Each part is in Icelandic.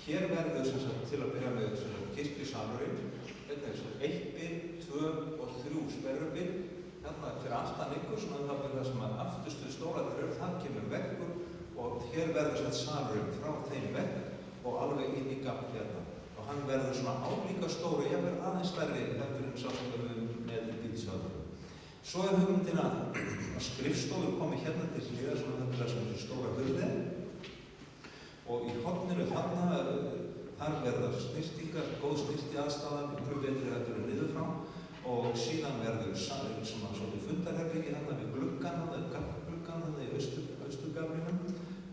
Hér verður til að byrja með kirkjusalurinn, þetta er 1 bil, 2 og 3 sperrubil, hérna fyrir aftan ykkur, svona það er það sem að afturstu stólarnir eru, þar kemur veggur og hér verður salurinn frá þeim vegg og alveg inn í gafl hérna. Og hann verður svona álíka stóru, ég verður aðeins stærri eftir sá sem við með bílsöður. Svo er hugmyndin að skrifstofur komi hérna til hliðar, svona þetta er svona stóra hurðir. Og í horninu þar verða snyrtingar, góð snyrti aðstaða, miklu betri heldur en niður frá. Og síðan verður svona fundarherbyggi þarna við gluggan, gaflgluggan þarna í austurgaflinum.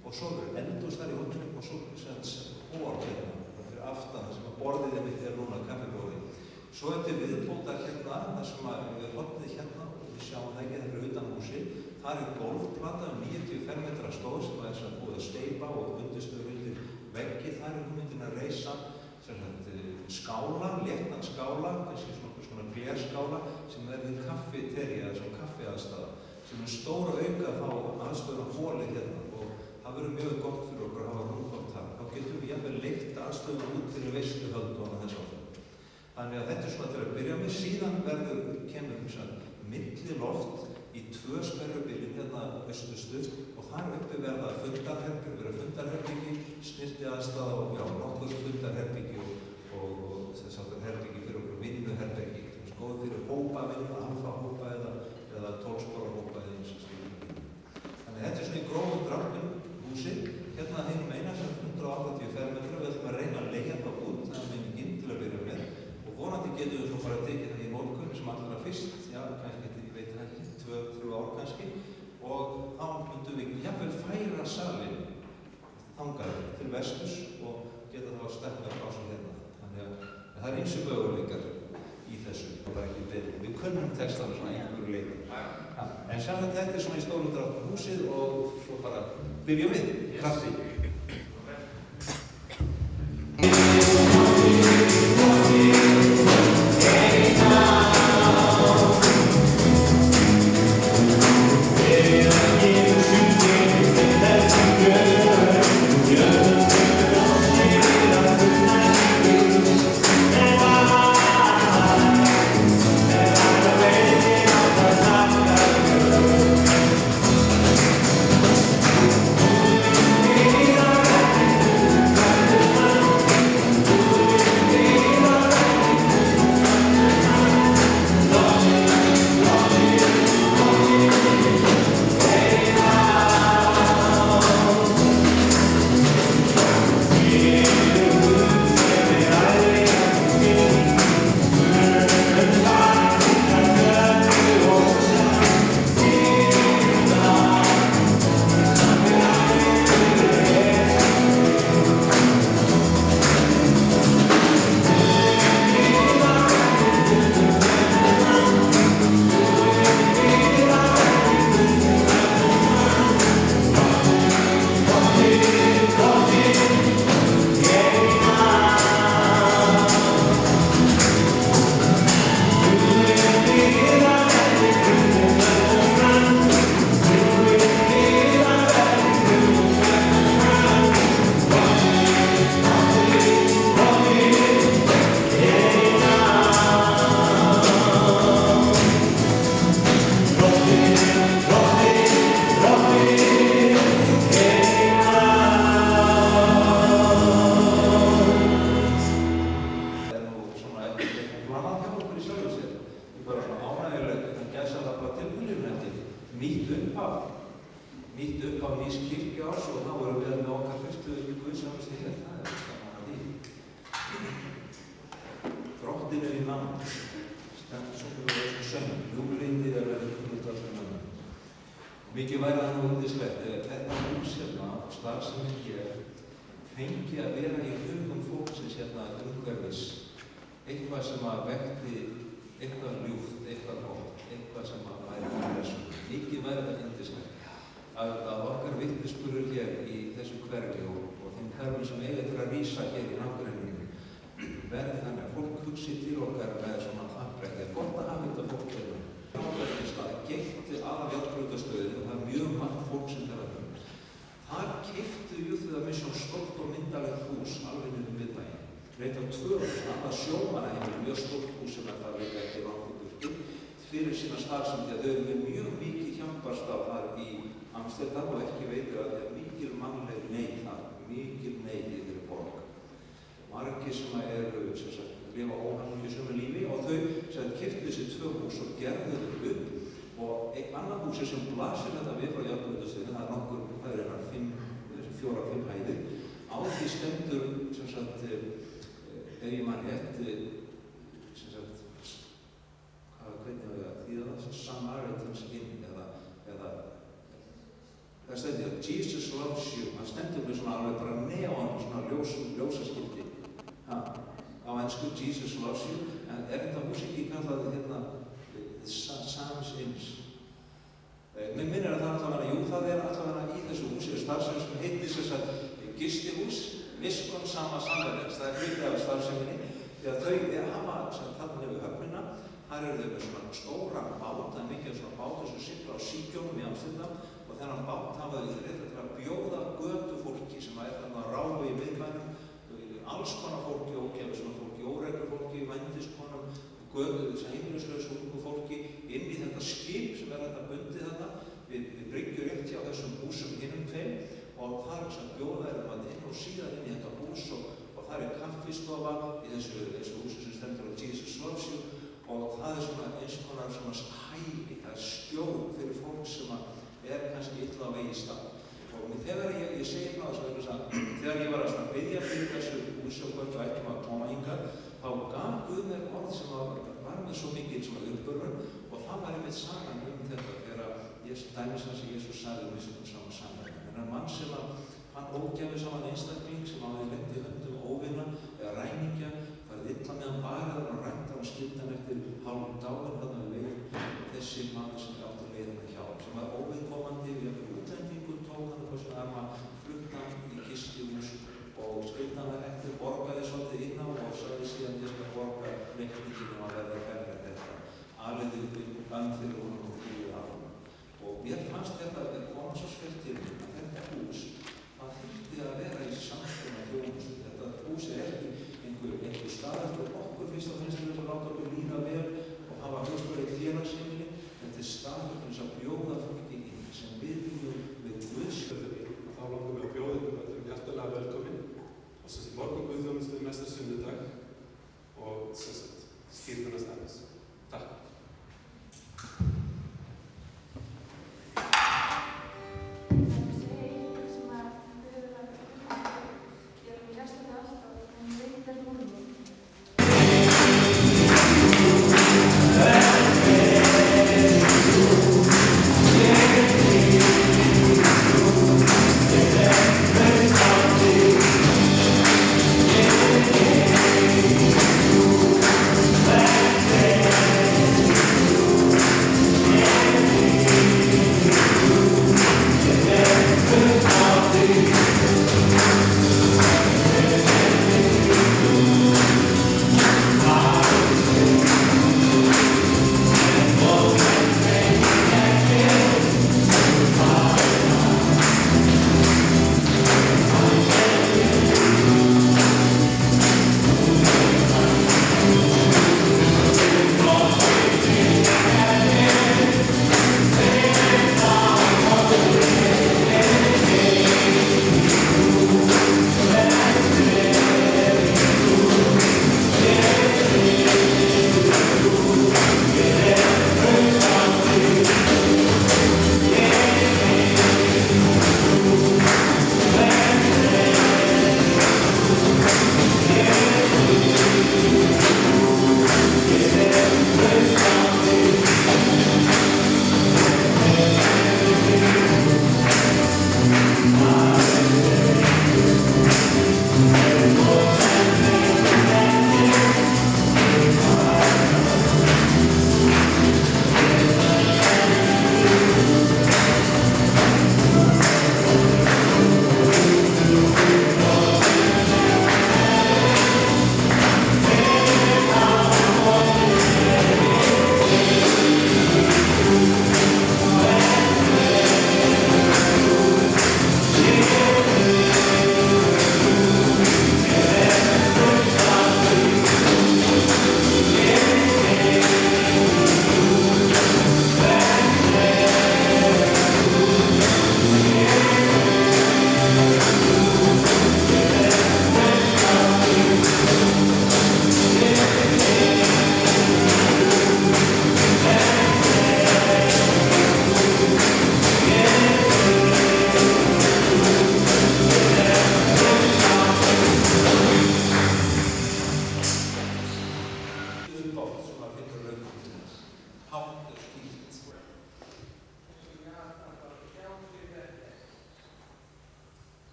Og svo verður eldhús þar í horninu og svo borð hérna, fyrir aftan sem að borðið mitt er núna kaffiborðið. Svo er til viðbótar hérna, þar sem að við hornið hérna, og við sjáum það ekki fyrir utan húsið. Þar er golfplata 90 fermetra stóð sem er búið að steypa og undirstöður undir veggi. Þar er hugmyndin að reisa skála, léttan skála, þessi svona glerskála sem verður kaffiterja, svona kaffiaðstaða, sem er stóra auka þá aðstöðuna hólið hérna og það verður mjög gott fyrir okkur að hafa rúmgott þar. Þá getum við jafnvel leitt aðstöðuna út fyrir veisluhöld og þess áfram. Þannig að þetta er svona til að byrja með, síðan kemur milliloft í 2 sperrubilin hérna austustu og þar uppi verða fundarherbyggi, snyrti aðstaða og nokkur fundarherbyggi og þess aftur herbyggi fyrir okkur vinnuherbyggi, góð fyrir hópavinnu, alfa-hópa eða 12-spora-hópa eða eins og slíkt. Þannig þetta er svona í grófum dráttum húsið, hérna hinum eina sem 180 fermetra, við ætlum að reyna að leigja það út, það er menninginn til að byrja með og vonandi getum við svo bara að tekið það í notkun sem allra fyrst, já, kannski 2-3 ár kannski og þá myndum við jafnvel færa salinn þangað til vesturs og geta þá sterkar á sig hérna. Þannig að það er ýmsu möguleikar í þessu og bara ekki betur. Við kunnum textana svona einhverju leiti. En samkvæmt þetta er svona í stórum dráttum húsið og svo bara byrjum við krafti. nýtt upphaf nýs kirkjuárs og þá erum við með okkar fyrstu guðsþjónustu hér. Það gaman að því. Drottinn í nánd. Svona við þessum söng. Ljúflindi verið kunnugt allra mönnum. Mikið væri það nú yndislegt. Þetta hús hérna og starfsemin hér fengi að vera í hugum fólksins hérna umhverfis. Eitthvað sem að vekti eitthvað ljúft, eitthvað gott, eitthvað sem að væri fyrir þessu. Mikið væri það yndislegt. Að okkar vitnisburður hér í þessu hverfi og þeim hverfum sem eiga til að rísa hér í nágrenninu verði þannig að fólk hugsi til okkar með svona afbrekki. Gott að hafa þetta fólk hérna. Það geitti að járnbrautastöðinu og það mjög margt fólk sem það var. Þar keyptu Youth with a Mission stórt og myndalegt hús alveg niður miðbæinn. Reynt á 2 annað sjómannaheimili, mjög stórt hús sem það líka ekki langt í burtu fyrir sína starfsemi því að þau eru með mjög mikið hjálparstaf þar í Amsterdam og ekki veitir að það er mikil mannleg neyð þar, mikil neyð í þeirri borg. Margir sem eru, lifa óhamingjusömu lífi og þau keyptu þessi 2 hús og gerðu þau upp og einn annar húsi sem blasir þetta við frá járnbrautastöðinu, það er nokkur, það er einar 4-5 hæðir. Á því stendur, ef ég man rétt, hvernig var ég að þýða það? Samaritan's Inn eða það stendur að Jesus loves you. Það stendur með svona alveg bara neon, svona ljósaskilti á ensku, Jesus loves you. En þetta hús ekki kallaði hérna Sam's Inns. Mér minnir að það allavega, jú, það er allavega í þessu húsi starfsemi sem heitir gistihús, Mission Sama Samverðins. Það er hluti af starfseminni því að þau hafa þarna yfir höfnina. Þar eru þau með svona stóran bát, það er mikið svona bátur sem sigla á síkjónum í Amsterdam og þennan bát hafa þau rétt til að bjóða götufólki sem er þarna að ráfa í miðbænum, alls konar fólki, ógefis svona fólki, óreglufólki, vændiskonum, heimilislausu ungu fólki inn í þetta skip sem er þetta bundið þarna við bryggjur rétt hjá þessum húsum hinnum tveim og þar er sem bjóða inn og síðan inn í þetta hús og þar er kaffistofa í þessu húsi sem stendur á Jesus loves you og það er svona eins konar svona hæli, það er skjól fyrir fólk sem er kannski illa á vegi stað. Og þegar ég segi frá þessu þegar ég var að biðja fyrir þessu húsi og hvort við ættum að koma hingað, þá gaf Guð mér orð sem var með svo mikil uppörvun og það var einmitt sagan þetta þegar dæmis hans Jesús sagði Mission Sama Samverðin. Þennan mann sem hann ógæfi saman einstakling sem hafði lent í höndum óvina eða ræningja, farið illa með hann barið og rænt hann og skildi hann eftir hálfum dáinn þarna við veginn. Þessi maður sem átti að